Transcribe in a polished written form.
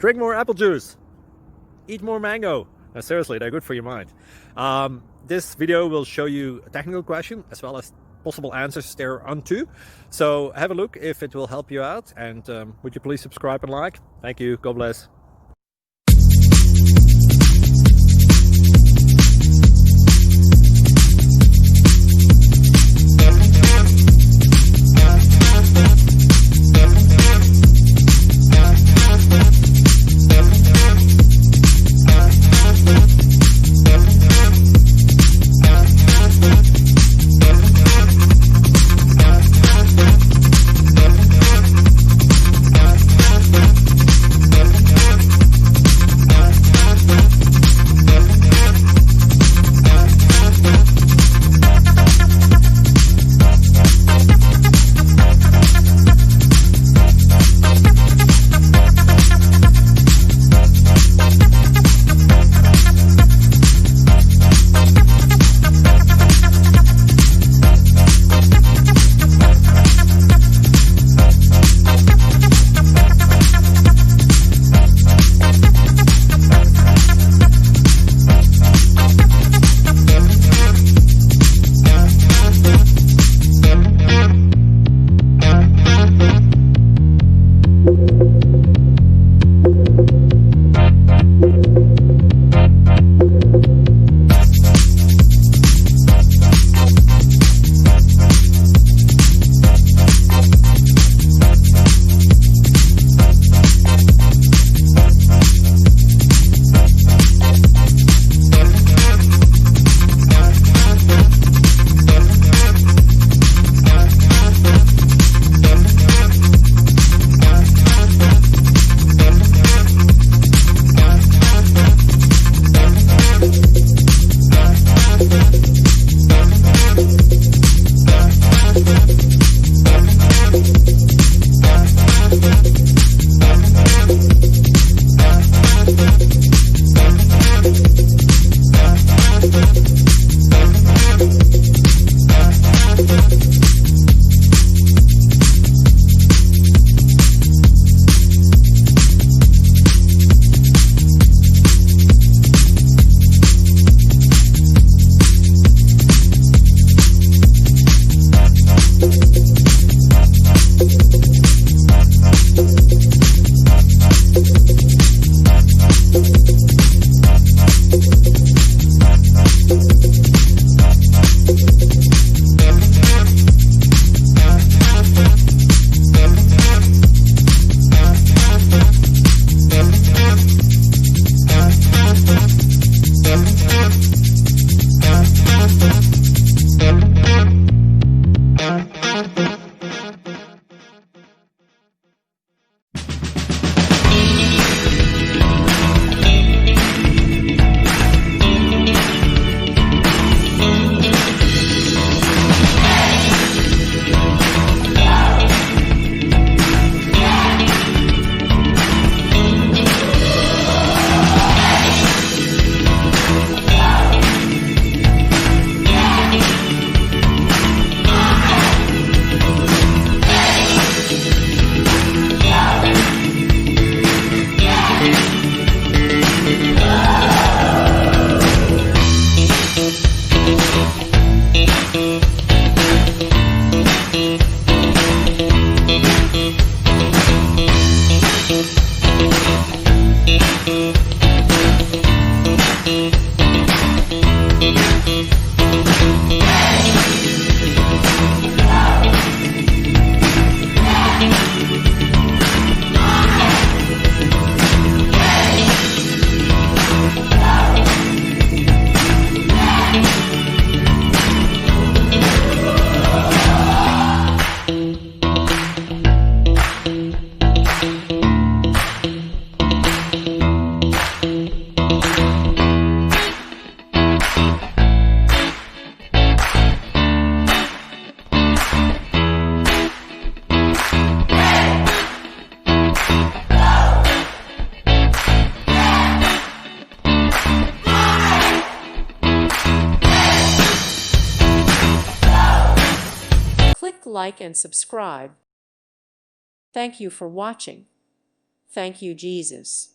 Drink more apple juice. Eat more mango. No, seriously, they're good for your mind. This video will show you a technical question as well as possible answers thereunto. So have a look if it will help you out, and would you please subscribe and like? Thank you. God bless. like and subscribe. Thank you for watching. Thank you, Jesus.